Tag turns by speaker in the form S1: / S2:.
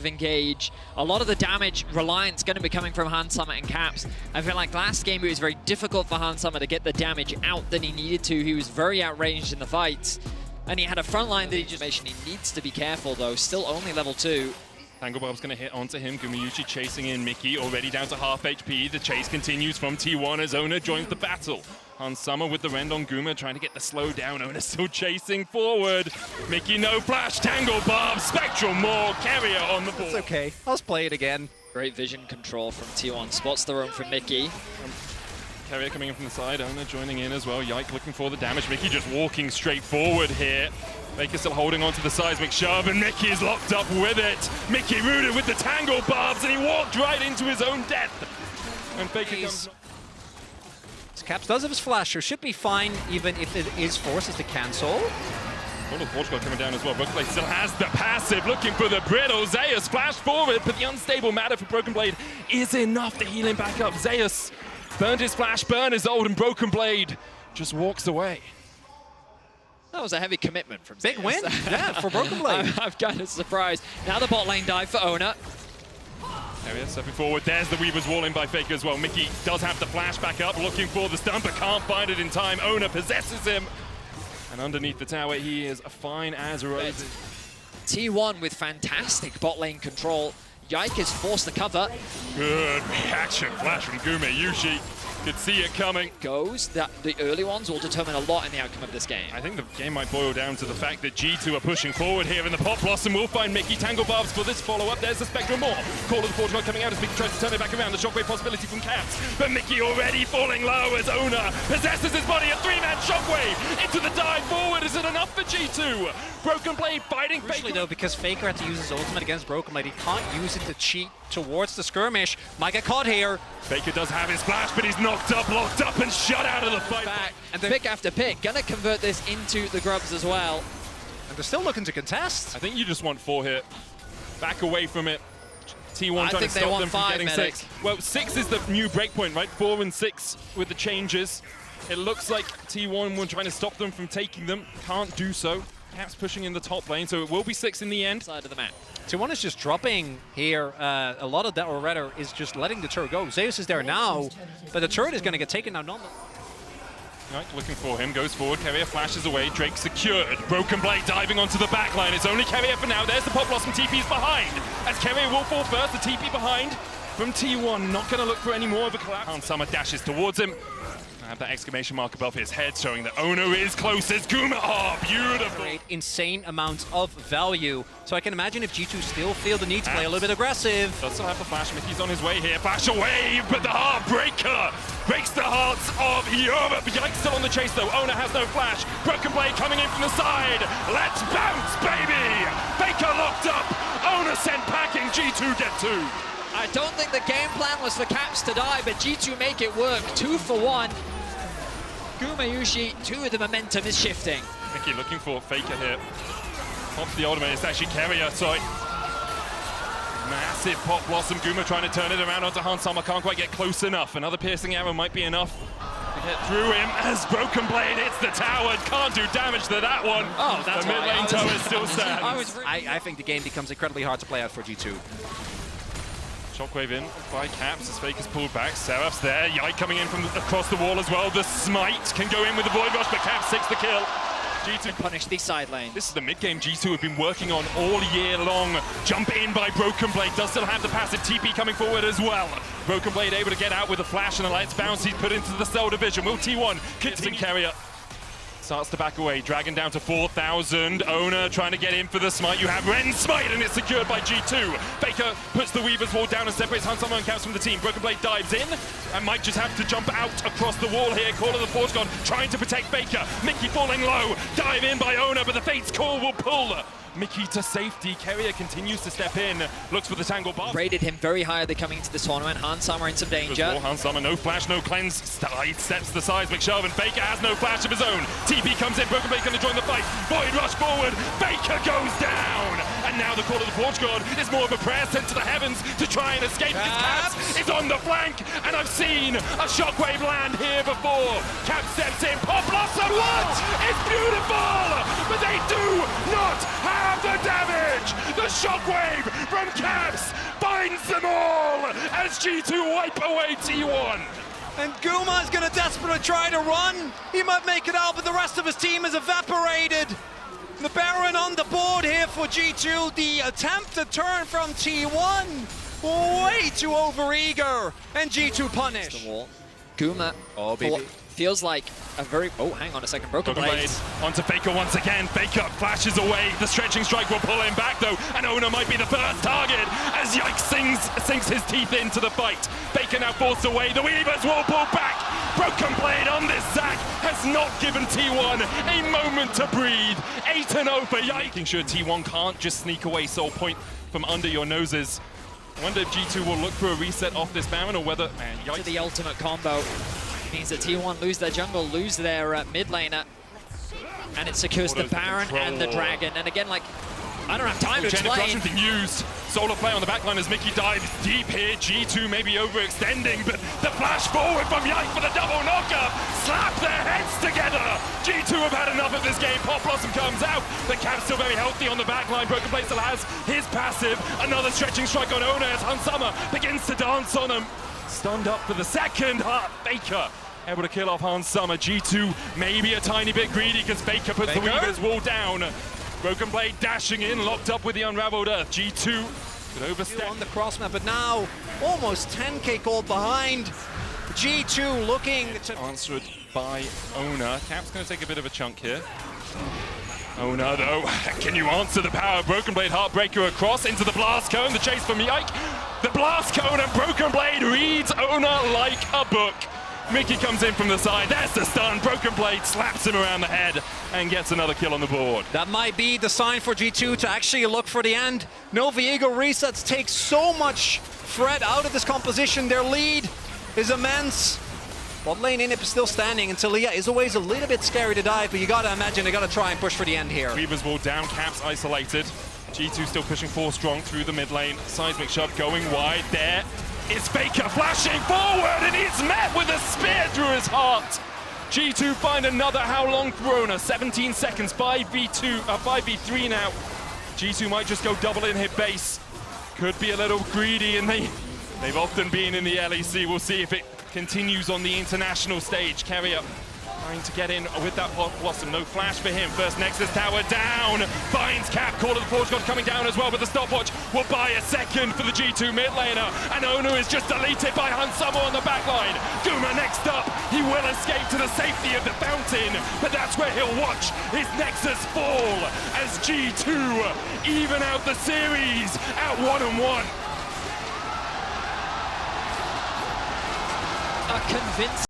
S1: of engage. A lot of the damage reliance going to be coming from Hansama and Caps. I feel like last game it was very difficult for Hansama to get the damage out that he needed to. He was very outranged in the fights. And he had a front line that he just... He needs to be careful though, still only level 2.
S2: Tanglebob's going to hit onto him. Gumayushi chasing in Mickey, already down to half HP. The chase continues from T1 as Ona joins the battle. Hansama with the rend on Guma, trying to get the slow down. Ona still chasing forward. Mickey, no flash. Tanglebob, Spectral more. Carrier on the board.
S3: It's okay. Let's play it again.
S1: Great vision control from T1. Spots the room from Mickey.
S2: Carrier coming in from the side. Ona joining in as well. Yike looking for the damage. Mickey just walking straight forward here. Baker still holding on to the sides. McShove, and Mickey is locked up with it. Mickey rooted with the tangle barbs, and he walked right into his own death. And Baker comes...
S3: Caps does have his flasher, should be fine even if it is forces to cancel.
S2: Portugal coming down as well. Broken Blade still has the passive, looking for the brittle. Zeus flashed forward, but the unstable matter for Broken Blade is enough to heal him back up. Zeus burned his flash, burned his ult, and Broken Blade just walks away.
S1: That was a heavy commitment from Zeus.
S3: Big win, yeah, for Broken Blade.
S1: I'm kind of surprised. Now the bot lane dive for Ona.
S2: There he is, stepping forward. There's the Weaver's wall in by Faker as well. Mickey does have the flash back up, looking for the stun, but can't find it in time. Ona possesses him. And underneath the tower, he is fine as roses.
S1: T1 with fantastic bot lane control. Yike is forced to cover.
S2: Good reaction flash from Gumayushi. Could see it coming.
S1: Goes that the early ones will determine a lot in the outcome of this game.
S2: I think the game might boil down to the fact that G2 are pushing forward here in the Pop Blossom. We'll find Mickey Tangle Barbs for this follow-up. There's the Spectral more. Call of the Portugal coming out as Mickey tries to turn it back around. The shockwave possibility from Caps. But Mickey already falling low as Ona possesses his body. A three-man shockwave into the dive forward. Is it enough for G2? Broken Blade fighting Faker.
S3: Though, because Faker had to use his ultimate against Broken Blade, he can't use it to cheat towards the skirmish. Might get caught here.
S2: Faker does have his flash, but he's knocked up, locked up, and shut out of the fight.
S1: Back. And pick after pick, gonna convert this into the grubs as well.
S3: And they're still looking to contest.
S2: I think you just want 4 hit. Back away from it. T1 trying to stop them from getting 6. Well, 6 is the new breakpoint, right? 4 and 6 with the changes. It looks like T1 were trying to stop them from taking them. Can't do so. Caps pushing in the top lane, so it will be 6 in the end.
S1: Side of the map.
S3: T1 is just dropping here. A lot of that, or rather, is just letting the turret go. Zeus is there now, but the turret is going to get taken out.
S2: Right, looking for him, goes forward, Carrier flashes away, Drake secured. Broken Blade diving onto the back line. It's only Carrier for now. There's the Pop Blossom. TP's behind. As Carrier will fall first, the TP behind from T1. Not going to look for any more of a collapse. Hansama dashes towards him. I have that exclamation mark above his head showing that Ono is closest. Guma, oh, beautiful.
S3: Insane amounts of value. So I can imagine if G2 still feel the need to play a little bit aggressive.
S2: Does still have the flash. Mickey's on his way here. Flash away, but the Heartbreaker breaks the hearts of Europe. Yike's still on the chase though. Ona has no flash. Broken Blade coming in from the side. Let's bounce, baby! Faker locked up. Ona sent packing. G2 get 2.
S1: I don't think the game plan was for Caps to die, but G2 make it work. 2 for 1. Gumayushi, 2 of the momentum is shifting.
S2: Mickey looking for Faker here. Pops the ultimate, it's actually Carrier, sorry. Massive Pop Blossom. Guma trying to turn it around onto Hansama, can't quite get close enough. Another piercing arrow might be enough to get through him as Broken Blade hits the tower. Can't do damage to that one.
S1: Oh, that's
S2: the mid lane tower still stands.
S3: I think the game becomes incredibly hard to play out for G2.
S2: Shockwave in by Caps as Faker's pulled back. Seraph's there. Yike coming in from across the wall as well. The smite can go in with the Void Rush, but Caps takes the kill. G2
S1: punish the side lane.
S2: This is the mid-game G2 have been working on all year long. Jump in by Broken Blade. Does still have the passive TP coming forward as well. Broken Blade able to get out with a flash and the lights bounce. He's put into the cell division. Will T1 continue? Carrier starts to back away. Dragon down to 4,000. Ona trying to get in for the smite. You have Ren smite and it's secured by G2. Baker puts the Weaver's wall down and separates Hansama and Caps from the team. Broken Blade dives in and might just have to jump out across the wall here. Call of the Portugal trying to protect Baker. Mickey falling low. Dive in by Ona, but the Fate's call will pull Mickey to safety. Carrier continues to step in. Looks for the Tangle Bar.
S1: Rated him very highly coming into this tournament. Hansama in some danger.
S2: Hansama, no flash, no cleanse. Side steps the sides. McShove and Baker has no flash of his own. TP comes in. Broken Blade going to join the fight. Void rush forward. Baker goes down. And now the call of the Portugal is more of a prayer sent to the heavens to try and escape. Caps is on the flank. And I've seen a shockwave land here before. Caps steps in. Pop Blossom. What? It's beautiful. But they do not have the damage! The shockwave from Caps finds them all as G2 wipe away T1.
S3: And Guma is going to desperately try to run. He might make it out, but the rest of his team is evaporated. The Baron on the board here for G2. The attempt to turn from T1. Way too overeager. And G2 punish.
S1: The wall. Guma
S3: baby.
S1: feels like a very... Oh, hang on a second. Broken Blade.
S2: Onto Faker once again. Faker flashes away. The stretching strike will pull him back though. And Ona might be the first target as Yikes sinks his teeth into the fight. Faker now forced away. The Weavers will pull back. Broken Blade on this Zac has not given T1 a moment to breathe. 8-0 for Yikes. Making sure T1 can't just sneak away Soul Point from under your noses. I wonder if G2 will look for a reset off this Baron or whether... Man, Yikes.
S1: To the ultimate combo. Means that T1 lose their jungle, lose their mid laner, and it secures the Baron and the Dragon. And again, like, I don't have time to explain.
S2: Being used. Solo play on the backline as Mickey dives deep here. G2 maybe overextending, but the flash forward from Yike for the double knocker. Slap their heads together. G2 have had enough of this game. Pop Blossom comes out. The Cap's still very healthy on the backline. Broken Blade still has his passive. Another stretching strike on Ona as Hansama begins to dance on him. Stunned up for the second. Faker able to kill off Hansama. G2 maybe a tiny bit greedy because Faker puts the Weaver's wall down. Broken Blade dashing in, locked up with the Unraveled Earth. G2 could overstep.
S3: On the cross map, but now almost 10k gold behind. G2 looking to...
S2: Answered by Ona. Cap's going to take a bit of a chunk here. Ona though, can you answer the power of Broken Blade? Heartbreaker across into the Blast Cone, the chase from Yike. The Blast Cone and Broken Blade reads Ona like a book. Mickey comes in from the side, there's the stun. Broken Blade slaps him around the head and gets another kill on the board.
S3: That might be the sign for G2 to actually look for the end. No Viego resets take so much threat out of this composition. Their lead is immense. Bot lane Inip is still standing until Leah is always a little bit scary to dive, but you gotta imagine they gotta try and push for the end here.
S2: Weaver's wall down, Caps isolated. G2 still pushing 4 strong through the mid lane. Seismic shove going wide there. It's Faker flashing forward and he's met with a spear through his heart. G2 find another how long Throna, 17 seconds, 5v3 now. G2 might just go double in hit base. Could be a little greedy and they've often been in the LEC. We'll see if it continues on the international stage. Carrier trying to get in with that Pop Blossom. No flash for him. First Nexus tower down. Finds Cap. Call of the Forge God coming down as well, but the stopwatch will buy a second for the G2 mid laner. And Onu is just deleted by Hansama on the backline. Guma next up. He will escape to the safety of the fountain, but that's where he'll watch his Nexus fall as G2 even out the series at 1-1.
S1: A convincing